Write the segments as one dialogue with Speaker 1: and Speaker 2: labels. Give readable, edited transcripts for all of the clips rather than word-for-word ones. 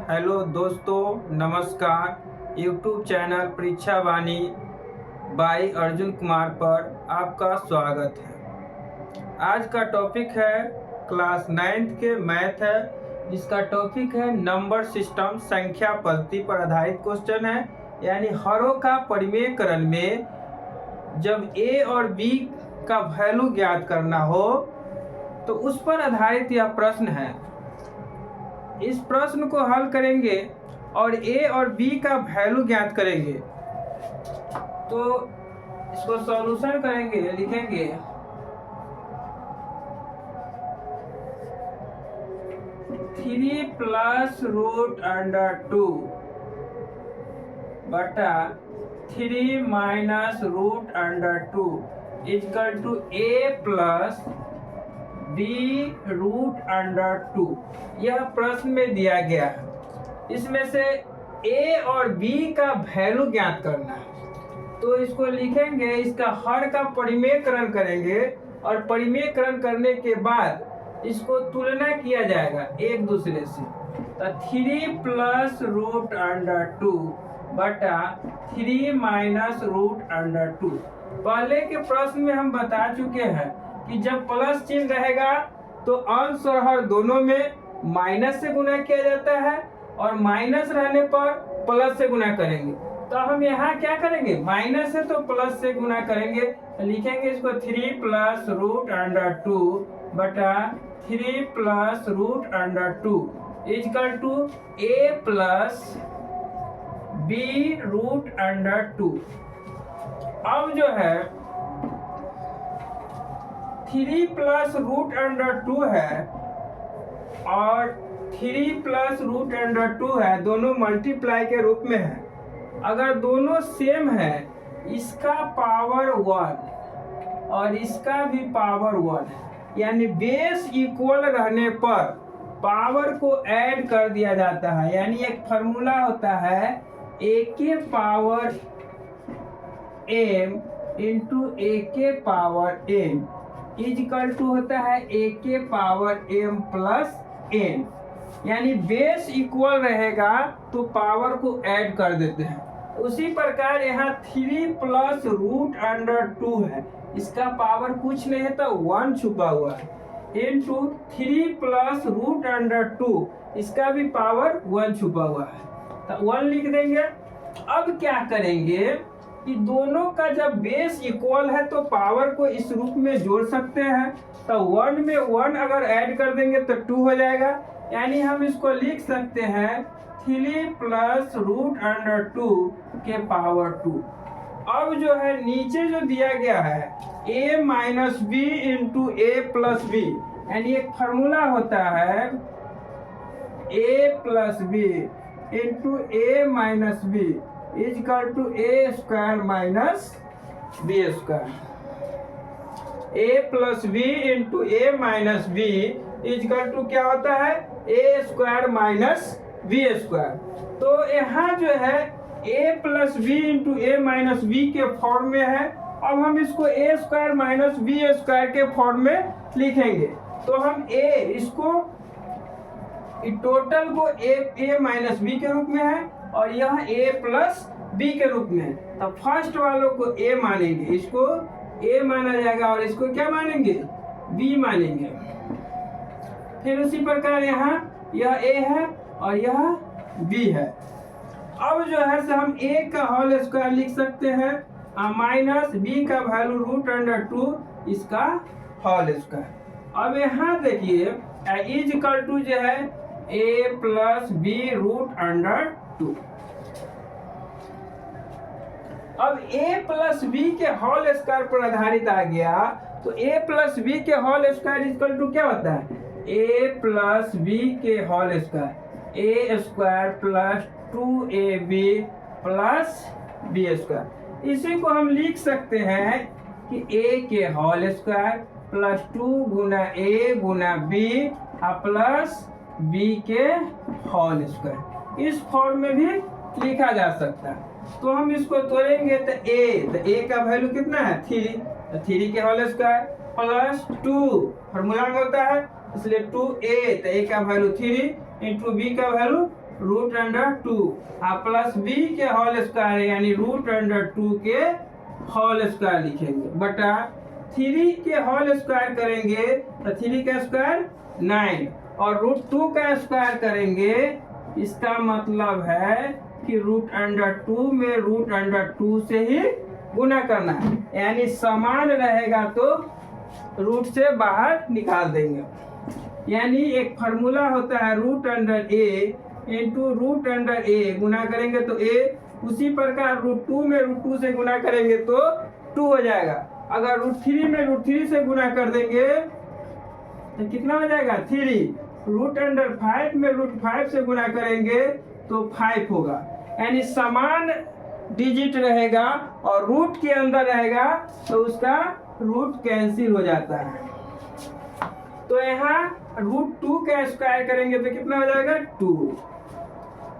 Speaker 1: Hello दोस्तों, नमस्कार। YouTube channel परीक्षा वाणी बाई अर्जुन कुमार पर आपका स्वागत है। आज का टॉपिक है क्लास 9th के मैथ है, जिसका टॉपिक है नंबर सिस्टम, संख्या पद्धति पर आधारित क्वेश्चन है। यानी हरों का परिमेयकरण में जब ए और बी का वैल्यू ज्ञात करना हो तो उस पर आधारित यह प्रश्न है। इस प्रश्न को हल करेंगे और ए और बी का वैल्यू ज्ञात करेंगे। तो इसको सॉल्यूशन करेंगे, लिखेंगे 3 प्लस रूट अंडर 2 बटा 3 minus root under 2 equal to A plus B root under 2। यह प्रश्न में दिया गया है। इसमें से ए और बी का वैल्यू ज्ञात करना है। तो इसको लिखेंगे, इसका हर का परिमेयकरण करेंगे और परिमेयकरण करने के बाद इसको तुलना किया जाएगा एक दूसरे से। तो 3 प्लस रूट अंडर 2 बटा 3 माइनस रूट अंडर 2। पहले के प्रश्न में हम बता चुके हैं कि जब प्लस चिन्ह रहेगा तो अंश और हर दोनों में माइनस से गुणा किया जाता है और माइनस रहने पर प्लस से गुणा करेंगे। तो हम यहाँ क्या करेंगे, माइनस है तो प्लस से गुणा करेंगे। लिखेंगे इसको 3 प्लस रूट अंडर 2 बटा 3 plus root under 2 equal to A plus B root under 2। अब जो है 3 प्लस रूट अंडर 2 है और 3 प्लस रूट अंडर 2 है, दोनों मल्टीप्लाई के रूप में है। अगर दोनों सेम है, इसका पावर 1 और इसका भी पावर 1, यानी बेस इक्वल रहने पर पावर को ऐड कर दिया जाता है। यानी एक फार्मूला होता है ए के पावर m इंटू ए के पावर n इक्वल टू होता है ए के पावर m प्लस n। यानी बेस इक्वल रहेगा तो पावर को ऐड कर देते हैं। उसी प्रकार यहाँ 3 प्लस रूट अंडर 2 है, इसका पावर कुछ नहीं है तो 1 छुपा हुआ है, इंटू 3 प्लस रूट अंडर 2, इसका भी पावर 1 छुपा हुआ है, तो 1 लिख देंगे। अब क्या करेंगे कि दोनों का जब बेस इक्वल है तो पावर को इस रूप में जोड़ सकते हैं। तो 1 में 1 अगर ऐड कर देंगे तो 2 हो जाएगा। यानी हम इसको लिख सकते हैं 3 प्लस रूट अंडर 2 के पावर 2। अब जो है नीचे जो दिया गया है a minus B into A plus B, यानी एक फार्मूला होता है a plus B into A minus B equal to A square minus B square. A plus B into A minus B equal to क्या होता है, A square minus B square. तो यहाँ जो है A plus B into A minus B के form में है। अब हम इसको A square minus B square के फॉर्म में लिखेंगे। तो हम इसको टोटल को ए माइनस बी के रूप में है और यह a प्लस बी के रूप में है। तो फर्स्ट वालों को a मानेंगे, इसको a माना जाएगा और इसको क्या मानेंगे, b मानेंगे। फिर उसी प्रकार यहाँ यह a है और यह b है। अब जो है से हम a का होल स्क्वायर लिख सकते हैं माइनस b का वैल्यू रूट अंडर 2, इसका होल स्क्वायर। अब यहाँ देखिए इक्वल टू जो है a plus B root under 2। अब a प्लस बी के होल स्क्वायर पर आधारित आ गया तो a प्लस बी के होल स्क्वायर इक्वल टू क्या होता है, a प्लस बी के whole square, A square plus 2ab plus B square. इसी को हम लिख सकते हैं कि a के होल स्क्वायर प्लस 2 गुना a गुना b प्लस b के होल स्क्वायर, इस फॉर्म में भी लिखा जा सकता है। तो हम इसको तोड़ेंगे तो a का वैल्यू कितना है 3, तो 3 के होल स्क्वायर प्लस 2 फार्मूला में होता है, इसलिए 2a, तो a का वैल्यू 3 इंटू b का वैल्यू √2 प्लस बी के होल स्क्वायर यानी √2 के होल स्क्वायर लिखेंगे बटा 3 के होल स्क्वायर करेंगे तो 3 का स्क्वायर 9 और √2 का स्क्वायर करेंगे। इसका मतलब है कि √2 में √2 से ही गुना करना है, यानी समान रहेगा तो रूट से बाहर निकाल देंगे। यानी एक फार्मूला होता है √a इंटू √a, गुना करेंगे तो a, उसी प्रकार √2 में √2 से गुना करेंगे तो 2 हो जाएगा। अगर √3 में √3 से गुना कर देंगे तो कितना हो जाएगा 3, √5 में √5 से गुना करेंगे तो 5 होगा। यानी समान डिजिट रहेगा और रूट के अंदर रहेगा तो उसका रूट कैंसिल हो जाता है। तो यहाँ √2 का स्क्वायर करेंगे तो कितना हो जाएगा 2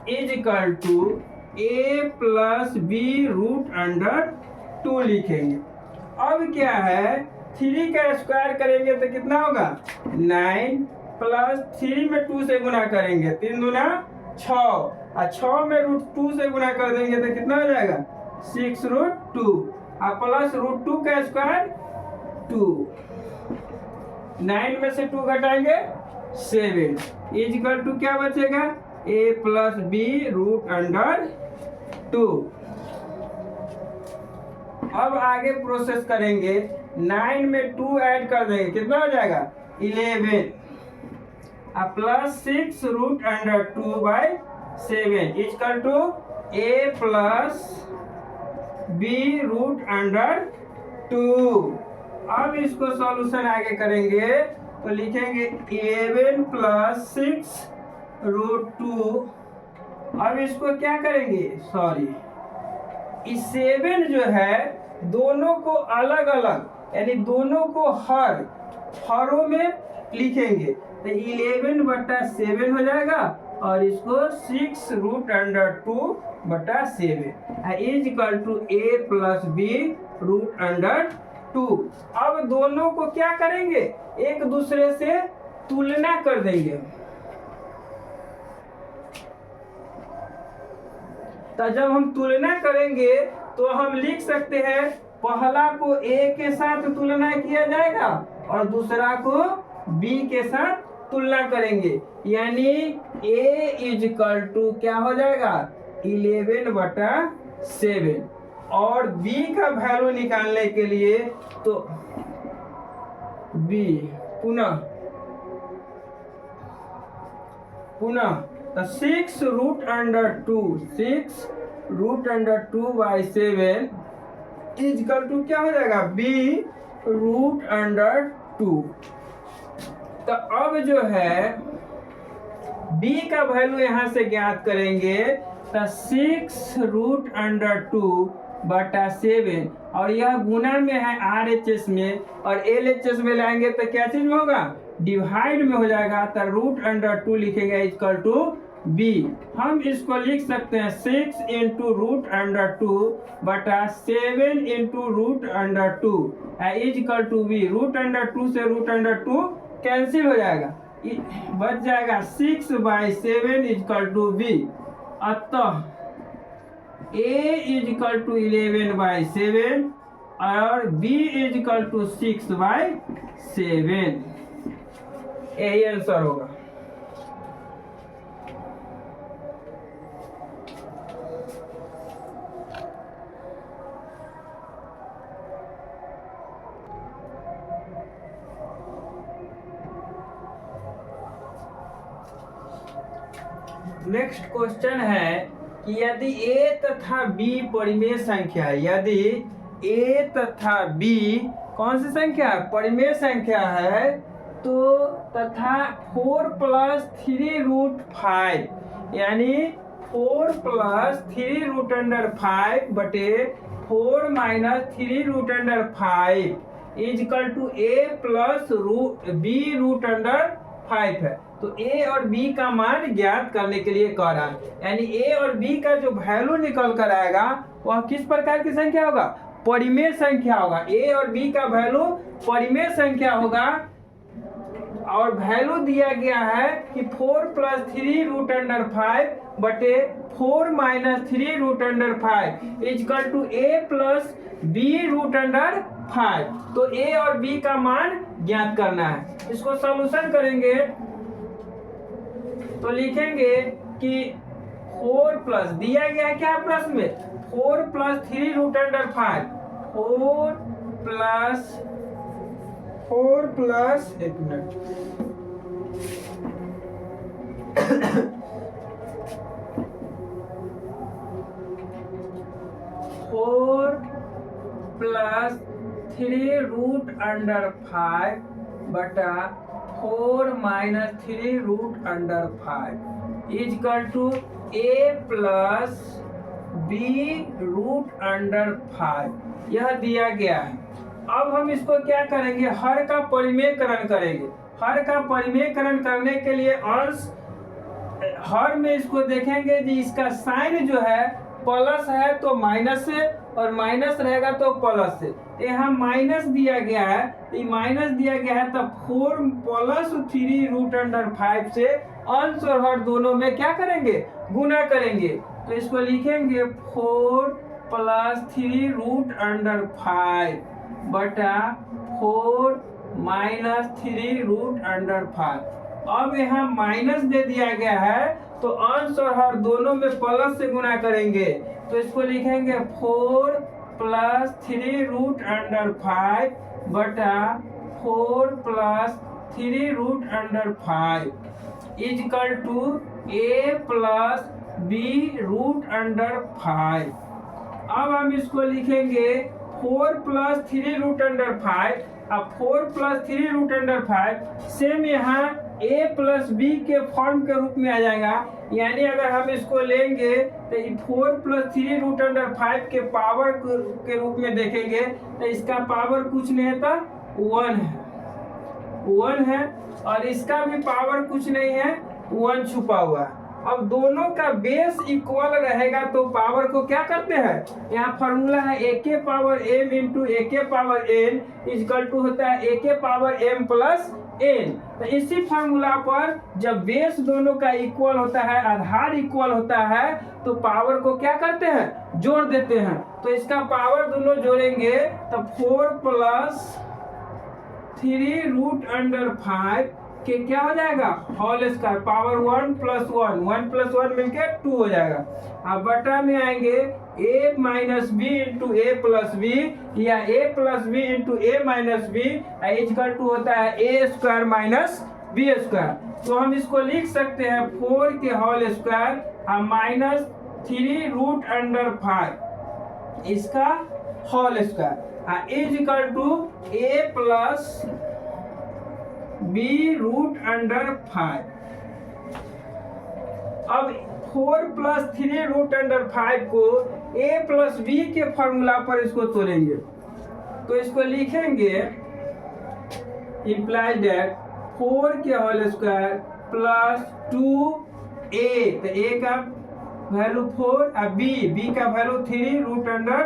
Speaker 1: is equal to a plus B √2 लिखेंगे। अब क्या है 3 का स्क्वायर करेंगे तो कितना होगा 9 प्लस 3 में 2 से गुना करेंगे 3 दूना 6 और 6 में √2 से गुना कर देंगे तो कितना हो जाएगा 6√2 और प्लस √2 का स्क्वायर 2, 9 में से 2 घटाएंगे 7 इज इक्वल टू क्या बचेगा a प्लस बी √2। अब आगे प्रोसेस करेंगे 9 में 2 ऐड कर देंगे कितना हो जाएगा 11 plus 6√2/7 equal to a plus B √2। अब इसको सॉल्यूशन आगे करेंगे तो लिखेंगे 11 प्लस 6√2। अब इसको क्या करेंगे इस 7 जो है दोनों को अलग अलग यानी दोनों को हरों में लिखेंगे तो 11/7 हो जाएगा और इसको 6√2/7 is equal to a plus B √2। अब दोनों को क्या करेंगे एक दूसरे से तुलना कर देंगे। तो जब हम तुलना करेंगे तो हम लिख सकते हैं पहला को a के साथ तुलना किया जाएगा और दूसरा को b के साथ तुलना करेंगे यानी a इज इक्वल टू क्या हो जाएगा 11/7 और b का वैल्यू निकालने के लिए तो b पुनः तो 6√2/7 इज इक्वल टू क्या हो जाएगा b √2। तो अब जो है b का वैल्यू यहाँ से ज्ञात करेंगे तो 6√2/7 और यह गुना में है RHS में और LHS में लाएंगे तो क्या चीज में होगा डिवाइड में हो जाएगा तो √2 लिखेंगे इक्वल टू b। हम इसको लिख सकते हैं 6 × √2/7 × √2 इज इक्वल टू b। √2 से √2 कैंसिल हो जाएगा बच जाएगा 6/7 इज इक्वल टू b। अतः a इज इक्वल टू 11/7 और b इज इक्वल टू 6/7। यही आंसर होगा। नेक्स्ट क्वेश्चन है कि यदि a तथा b परिमेय संख्या है, यदि a तथा b कौन सी संख्या है परिमेय संख्या है तो तथा 4 + 3√5 यानी 4 + 3√5/4 - 3√5 is equal to a plus b √5 है। तो a और b का मान ज्ञात करने के लिए कह रहा है यानी a और b का जो वैल्यू निकल कर आएगा वह किस प्रकार की संख्या होगा परिमेय संख्या होगा। a और b का वैल्यू परिमेय संख्या होगा और और वैल्यू दिया गया है कि 4 प्लस 3 रूट अंडर 5 बटे 4 minus 3 root under 5 is equal to a plus b root under 5। तो a और b का मान ज्ञात करना है। इसको सॉल्यूशन करेंगे तो लिखेंगे कि 4 प्लस दिया गया है क्या प्रश्न में, 4 plus 3 root under 5, 4 plus 1 minus 4 plus 3 root under 5 बटा 4 minus 3 root under 5 is equal to a plus b root under 5 यह दिया गया है। अब हम इसको क्या करेंगे, हर का परिमेयकरण करेंगे। हर का परिमेयकरण करने के लिए अंश हर में इसको देखेंगे जी इसका साइन जो है प्लस है तो माइनस से और माइनस रहेगा तो प्लस से। यहाँ माइनस दिया गया है, तो माइनस दिया गया है तब 4 प्लस 3 रूट अंडर 5 से अंश और हर दोनों में क्या करेंगे, गुना करेंगे। तो इसको लिखेंगे 4 प्लस 3 रूट अंडर 5 बटा 4 माइनस 3 रूट अंडर 5। अब यहाँ माइनस दे दिया गया है तो अंश और हर दोनों में प्लस से गुना करेंगे। तो इसको लिखेंगे 4 प्लस 3 रूट अंडर 5 बटा 4 plus 3 root under 5 is equal to a plus b root under 5। अब हम इसको लिखेंगे 4 प्लस 3 रूट अंडर 5। अब 4 प्लस 3 रूट अंडर 5 सेम यहाँ a प्लस b के फॉर्म के रूप में आ जाएगा। यानी अगर हम इसको लेंगे तो 4 प्लस 3 रूट अंडर 5 के पावर के रूप में देखेंगे तो इसका पावर कुछ नहीं है तो 1 है और इसका भी पावर कुछ नहीं है, 1 छुपा हुआ है। अब दोनों का बेस इक्वल रहेगा तो पावर को क्या करते हैं, यहाँ फॉर्मूला है a के पावर m इंटू a के पावर n इजकल टू होता है a के पावर m प्लस n। तो इसी फॉर्मूला पर जब बेस दोनों का इक्वल होता है, आधार इक्वल होता है, तो पावर को क्या करते हैं, जोड़ देते हैं। तो इसका पावर दोनों जोड़ेंगे तब 4 प्लस 3 रूट अंडर 5 के क्या हो जाएगा, होल स्क्वायर पावर 1 प्लस 1 मिलके 2 हो जाएगा। अब बटा में आएंगे a minus B into A plus B या a plus B into A minus B is equal to होता है a square minus B square. तो हम इसको लिख सकते हैं 4 के whole square minus 3 root under 5 इसका whole square is equal to a plus b root under 5। अब 4 प्लस 3 रूट अंडर 5 को a प्लस b के फॉर्मूला पर इसको तोड़ेंगे तो इसको लिखेंगे इम्प्लाइज दैट 4 के होल स्क्वायर प्लस 2a, तो a का वैल्यू 4 और b का value 3 root under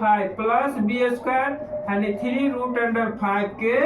Speaker 1: 5 plus b square यानी 3 रूट अंडर 5 के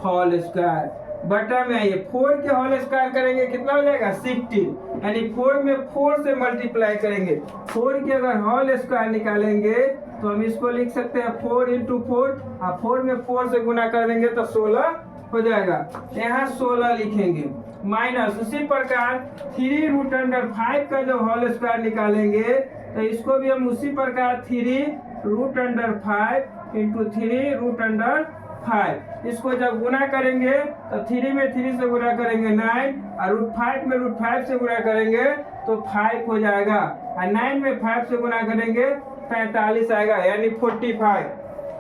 Speaker 1: होल स्क्वायर बटा में आइए 4 के होल स्क्वायर करेंगे कितना हो जाएगा 16, यानी 4 में 4 से मल्टीप्लाई करेंगे। 4 के अगर होल स्क्वायर निकालेंगे तो हम इसको लिख सकते हैं 4 इंटू 4 और 4 में 4 से गुना कर देंगे तो 16 हो जाएगा। यहाँ 16 लिखेंगे माइनस उसी प्रकार 3 रूट अंडर 5 का जो होल स्क्वायर निकालेंगे तो इसको भी हम उसी प्रकार 3 root under 5 into 3 root under 5 इसको जब गुना करेंगे तो 3 में 3 से गुना करेंगे 9 और रूट 5 में रूट 5 से गुना करेंगे तो 5 हो जाएगा और 9 में 5 से गुना करेंगे 45 आएगा यानी 45।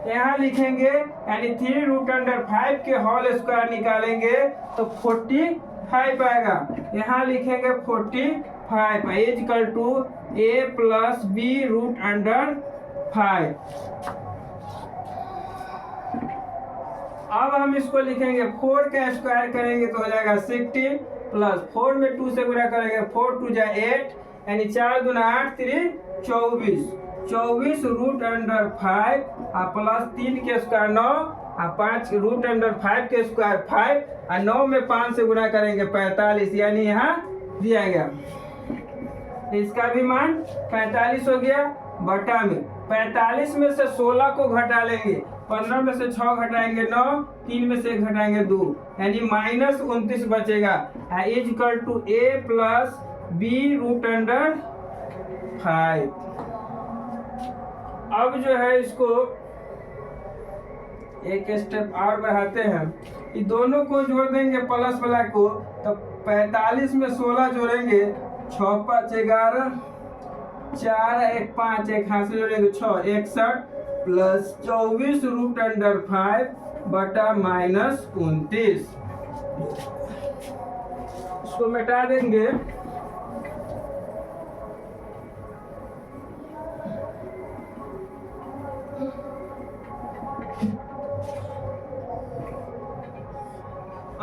Speaker 1: यहाँ लिखेंगे यानी 3 रूट अंडर 5 के होल स्क्वायर निकालेंगे तो 45 आएगा। यहाँ लिखेंगे 45 is equal to a plus b root under 5। अब हम इसको लिखेंगे 4 का स्क्वायर करेंगे तो हो जाएगा 16 प्लस 4 में 2 से गुणा करेंगे 4 2 जा 8 यानी 4 दूना 8 3 24 रूट अंडर 5 और प्लस 3 के स्क्वायर 9 5 रूट अंडर 5 के स्क्वायर 5 और 9 में 5 से गुणा करेंगे 45, यानी यहाँ दिया गया। इसका भी मान 45 हो गया बटा में 45 में से 16 को घटा लेंगे, 15 में से 6 घटाएंगे 9, 3 में से 1 घटाएंगे 2, यानी -29 बचेगा। Is equal to a plus B root under 5। अब जो है इसको एक स्टेप और बढ़ाते हैं, ये दोनों को जोड़ देंगे प्लस वाला को, तो 45 में 16 जोड़ेंगे, 6 5 11, 4 1 5, एक हाथ से जोड़ेंगे 6 61 प्लस 24 रूट अंडर 5 बटा -29। इसको मिटा देंगे।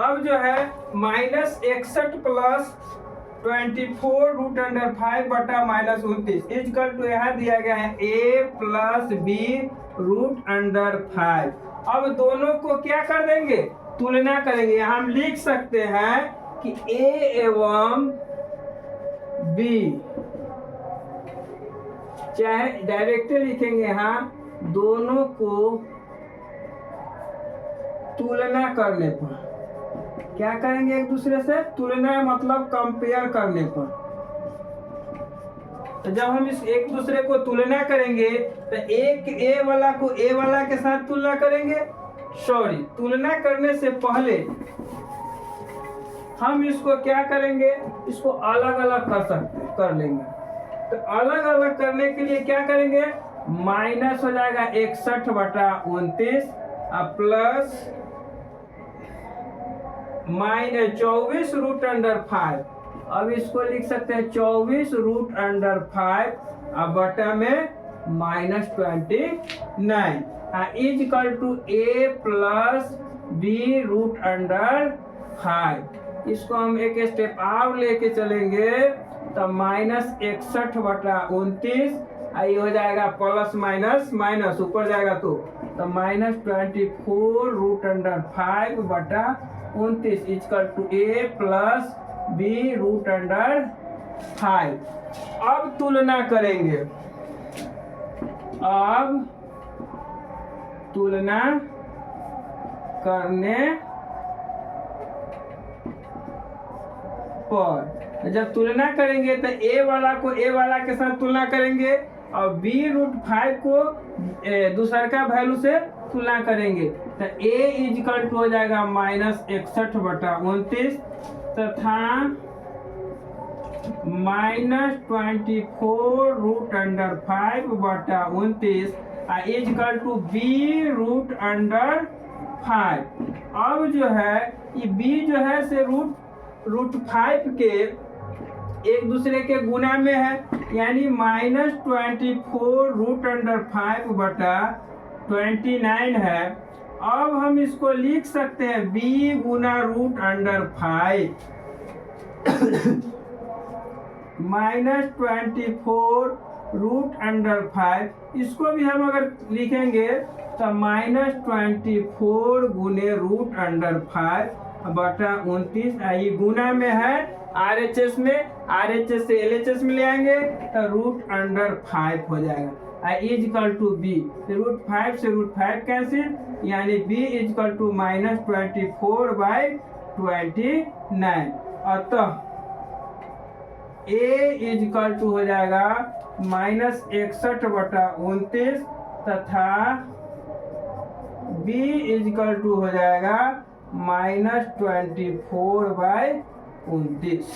Speaker 1: अब जो है -61 प्लस 24 रूट अंडर 5 बटा -29 इजकल टू यहाँ दिया गया है a plus B root under 5। अब दोनों को क्या कर देंगे, तुलना करेंगे। यहाँ हम लिख सकते हैं कि a एवं b, चाहे डायरेक्टली लिखेंगे, यहाँ दोनों को तुलना करने पर क्या करेंगे, एक दूसरे से तुलना मतलब कंपेयर करने पर। तो जब हम इस एक दूसरे को तुलना करेंगे तो एक ए वाला को ए वाला के साथ तुलना करेंगे, सॉरी तुलना करने से पहले हम इसको क्या करेंगे, इसको अलग अलग कर लेंगे। तो अलग अलग करने के लिए क्या करेंगे, माइनस हो जाएगा 61 बटा 29 प्लस -24 रूट अंडर 5। अब इसको लिख सकते हैं 24 रूट अंडर 5 अब बटा में -29 is equal to a plus B root under 5। इसको हम एक स्टेप और लेके चलेंगे तो -61 बटा 29, ये हो जाएगा प्लस माइनस माइनस ऊपर जाएगा तो -24 रूट अंडर 5 बटा 29 is equal to a plus B root under 5। अब तुलना करेंगे, अब तुलना करने पर जब तुलना करेंगे तो a वाला को a वाला के साथ तुलना करेंगे और b रूट 5 को दूसरा का वैल्यू से तुलना करेंगे तो a इजकल टू हो जाएगा -61 बटा 29 तथा -24 रूट अंडर 5 बटा 29 is equal to b root under 5। अब जो है ये b जो है से रूट 5 के एक दूसरे के गुना में है, यानी -24 रूट अंडर 5 बटा 29 है। अब हम इसको लिख सकते हैं b गुना रूट अंडर 5 -24 रूट अंडर 5। इसको भी हम अगर लिखेंगे तो -24 गुने रूट अंडर 5 बटा 29, ये गुना में है RHS में, RHS से LHS में ले आएंगे तो रूट अंडर 5 हो जाएगा इजकल टू b। रूट 5 से रूट 5 कैंसिल, यानी b इजकल टू -24 बाई 29। अतः a इजकल टू हो जाएगा -61 बटा 29 तथा b इजकल टू हो जाएगा -24 बाई 29।